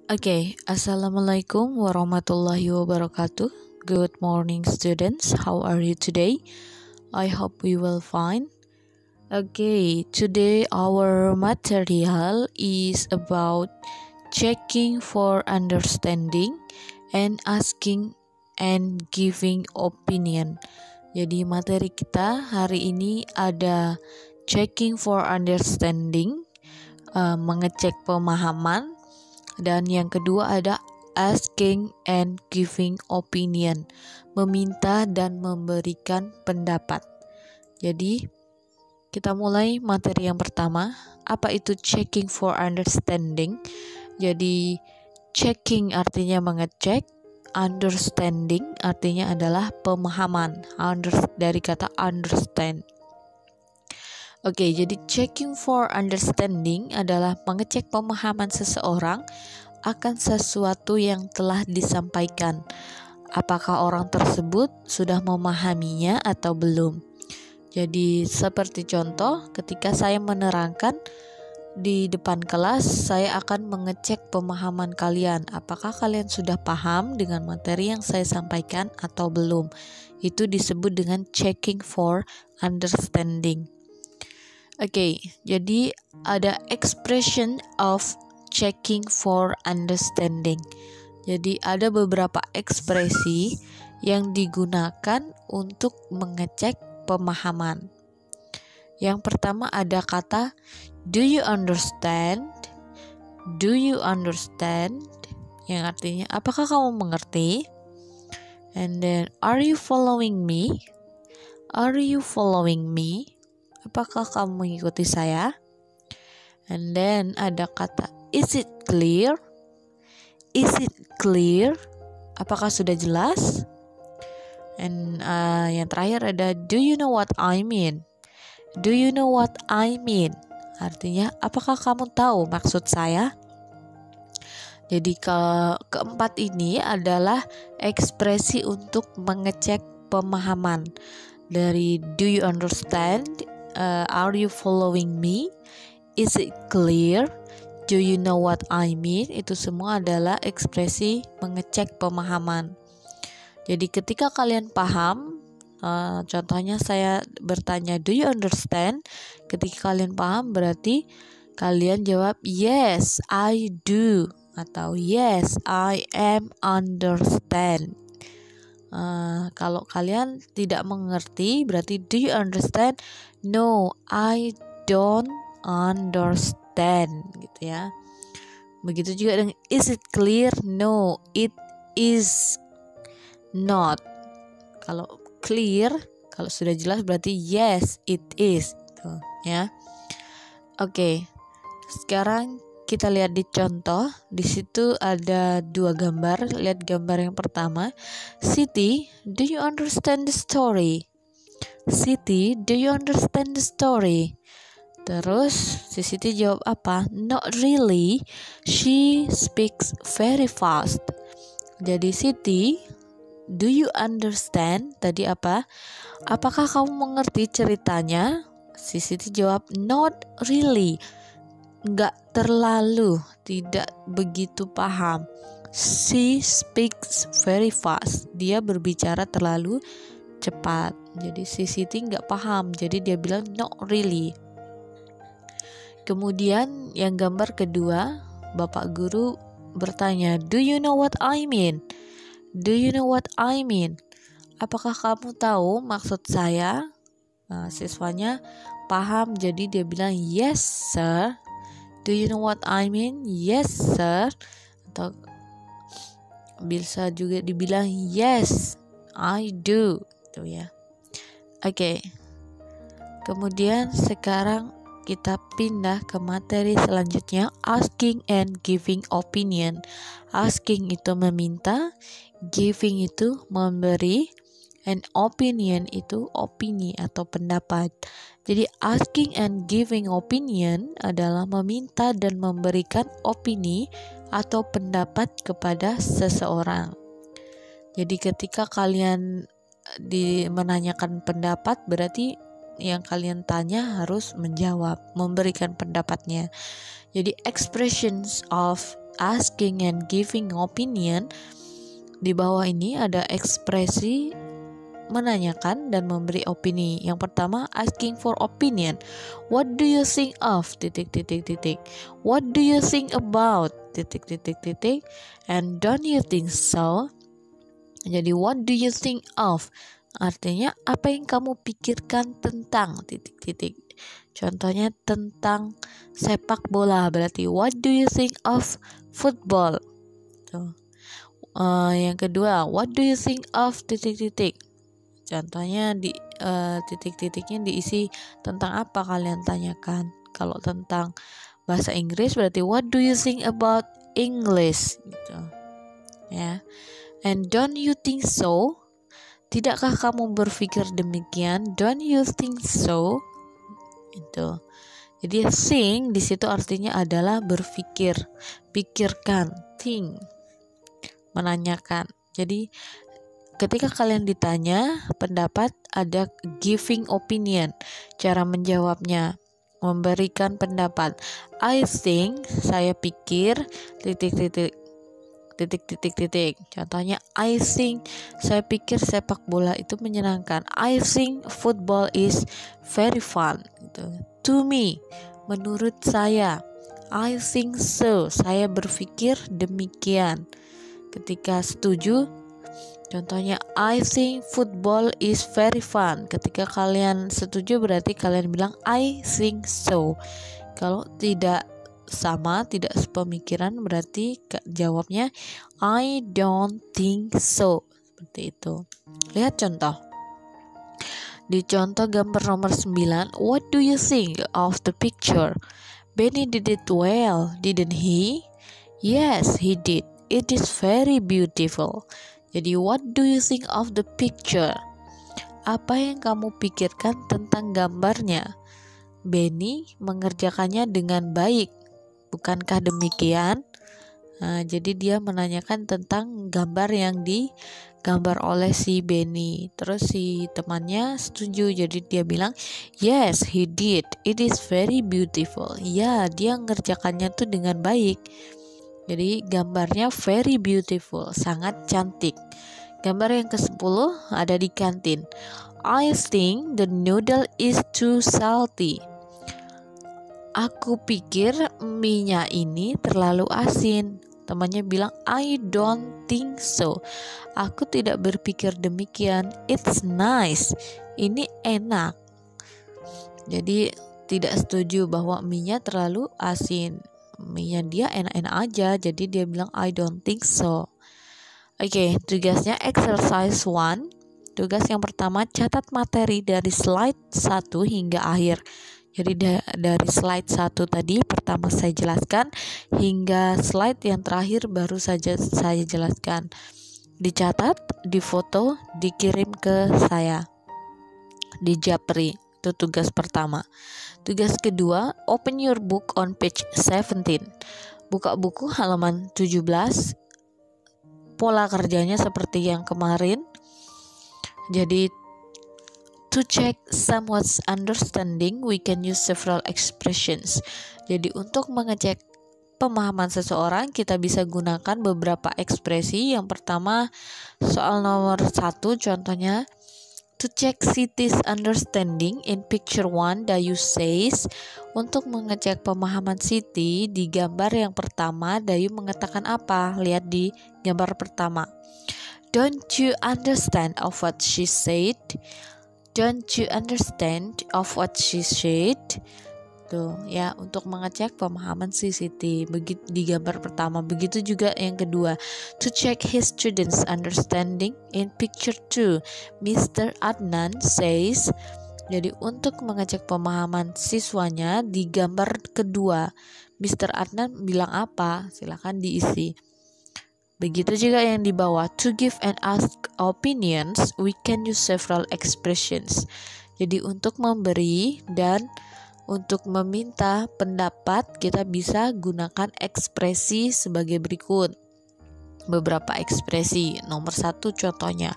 Assalamualaikum warahmatullahi wabarakatuh. Good morning, students. How are you today? I hope we will fine. Today our material is about checking for understanding and asking and giving opinion. Jadi materi kita hari ini ada checking for understanding, mengecek pemahaman. Dan yang kedua ada asking and giving opinion, meminta dan memberikan pendapat. Jadi kita mulai materi yang pertama. Apa itu checking for understanding? Jadi checking artinya mengecek, understanding artinya adalah pemahaman, dari kata understand. Jadi checking for understanding adalah mengecek pemahaman seseorang akan sesuatu yang telah disampaikan. Apakah orang tersebut sudah memahaminya atau belum? Jadi seperti contoh, ketika saya menerangkan di depan kelas, saya akan mengecek pemahaman kalian. Apakah kalian sudah paham dengan materi yang saya sampaikan atau belum? Itu disebut dengan checking for understanding. Jadi ada expression of checking for understanding. Jadi ada beberapa ekspresi yang digunakan untuk mengecek pemahaman. Yang pertama ada kata do you understand? Do you understand? Yang artinya apakah kamu mengerti? And then are you following me? Are you following me? Apakah kamu mengikuti saya? And then ada kata is it clear? Is it clear? Apakah sudah jelas? And yang terakhir ada do you know what I mean? Do you know what I mean? Artinya apakah kamu tahu maksud saya? Jadi keempat ini adalah ekspresi untuk mengecek pemahaman. Dari do you understand? Are you following me? Is it clear? Do you know what I mean? Itu semua adalah ekspresi mengecek pemahaman. Jadi ketika kalian paham, contohnya saya bertanya do you understand? Ketika kalian paham berarti kalian jawab yes I do atau yes I am understand. Kalau kalian tidak mengerti berarti do you understand? No, I don't understand gitu ya. Begitu juga dengan is it clear? No, it is not. Kalau clear, kalau sudah jelas berarti yes, it is gitu ya. Sekarang kita lihat di contoh. Di situ ada dua gambar. Lihat gambar yang pertama. Siti, do you understand the story? Siti, do you understand the story? Terus si Siti jawab apa? Not really. She speaks very fast. Jadi Siti, do you understand? Tadi apa? Apakah kamu mengerti ceritanya? Si Siti jawab not really. Enggak terlalu, tidak begitu paham. She speaks very fast. Dia berbicara terlalu cepat. Jadi si Siti enggak paham. Jadi dia bilang not really. Kemudian yang gambar kedua, Bapak Guru bertanya, do you know what I mean? Do you know what I mean? Apakah kamu tahu maksud saya? Siswanya paham, jadi dia bilang yes sir. Do you know what I mean? Yes sir. Atau bisa juga dibilang yes I do gitu ya. Kemudian sekarang kita pindah ke materi selanjutnya, asking and giving opinion. Asking itu meminta, giving itu memberi, and opinion itu opini atau pendapat. Jadi asking and giving opinion adalah meminta dan memberikan opini atau pendapat kepada seseorang. Jadi ketika kalian menanyakan pendapat berarti yang kalian tanya harus menjawab, memberikan pendapatnya. Jadi expressions of asking and giving opinion. Di bawah ini ada ekspresi menanyakan dan memberi opini. Yang pertama, asking for opinion. What do you think of? What do you think about? And don't you think so? Jadi what do you think of? Artinya apa yang kamu pikirkan tentang Contohnya tentang sepak bola, berarti what do you think of football? Tuh. Yang kedua, what do you think of Contohnya di titik-titiknya diisi tentang apa kalian tanyakan. Kalau tentang bahasa Inggris berarti what do you think about English gitu. Ya. And don't you think so? Tidakkah kamu berpikir demikian? Don't you think so? Itu. Jadi think di situ artinya adalah berpikir, pikirkan, think, menanyakan. Jadi ketika kalian ditanya pendapat, ada giving opinion, cara menjawabnya, memberikan pendapat. I think, saya pikir, Contohnya, I think, saya pikir sepak bola itu menyenangkan. I think football is very fun. Gitu. To me, menurut saya. I think so, saya berpikir demikian. Ketika setuju, contohnya I think football is very fun. Ketika kalian setuju berarti kalian bilang I think so. Kalau tidak sama, tidak sepemikiran berarti jawabnya I don't think so. Seperti itu. Lihat contoh. Di contoh gambar nomor 9, what do you think of the picture? Benny did it well, didn't he? Yes, he did. It is very beautiful. Jadi what do you think of the picture? Apa yang kamu pikirkan tentang gambarnya? Benny mengerjakannya dengan baik. Bukankah demikian? Nah, jadi dia menanyakan tentang gambar yang digambar oleh si Benny. Terus si temannya setuju. Jadi dia bilang, yes, he did. It is very beautiful. Ya, dia mengerjakannya tuh dengan baik. Jadi gambarnya very beautiful, sangat cantik. Gambar yang ke-10 ada di kantin. I think the noodle is too salty. Aku pikir mie-nya ini terlalu asin. Temannya bilang, I don't think so. Aku tidak berpikir demikian. It's nice. Ini enak. Jadi tidak setuju bahwa mie-nya terlalu asin. Mie-nya dia enak-enak aja, jadi dia bilang I don't think so. Oke, tugasnya exercise 1. Tugas yang pertama, catat materi dari slide 1 hingga akhir. Jadi dari slide 1 tadi pertama saya jelaskan hingga slide yang terakhir baru saja saya jelaskan. Dicatat, difoto, dikirim ke saya di Japri. Itu tugas pertama. Tugas kedua, open your book on page 17. Buka buku halaman 17. Pola kerjanya seperti yang kemarin. Jadi, to check someone's understanding, we can use several expressions. Jadi, untuk mengecek pemahaman seseorang, kita bisa gunakan beberapa ekspresi. Yang pertama, soal nomor 1, contohnya, to check Siti's understanding in picture 1, Dayu says. Untuk mengecek pemahaman Siti, di gambar yang pertama, Dayu mengatakan apa? Lihat di gambar pertama. Don't you understand of what she said? Don't you understand of what she said? Tuh ya, untuk mengecek pemahaman si Siti begitu di gambar pertama. Begitu juga yang kedua, to check his students understanding in picture 2, Mr. Adnan says. Jadi untuk mengecek pemahaman siswanya di gambar kedua, Mr. Adnan bilang apa? Silakan diisi. Begitu juga yang di bawah, to give and ask opinions, we can use several expressions. Jadi untuk memberi dan untuk meminta pendapat, kita bisa gunakan ekspresi sebagai berikut. Beberapa ekspresi. Nomor 1 contohnya.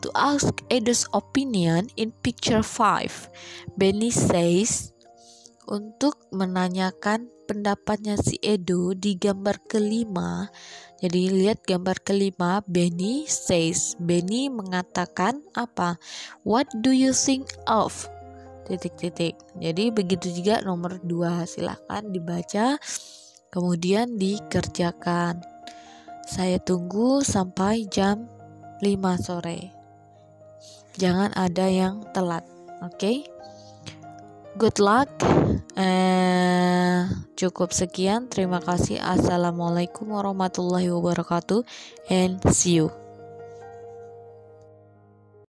To ask Edo's opinion in picture 5. Benny says, untuk menanyakan pendapatnya si Edo di gambar kelima. Jadi lihat gambar kelima, Benny says. Benny mengatakan apa? What do you think of? Titik-titik. Jadi begitu juga nomor 2. Silahkan dibaca, kemudian dikerjakan. Saya tunggu sampai jam 5 sore. Jangan ada yang telat. Oke? Good luck. Cukup sekian. Terima kasih. Assalamualaikum warahmatullahi wabarakatuh. And see you.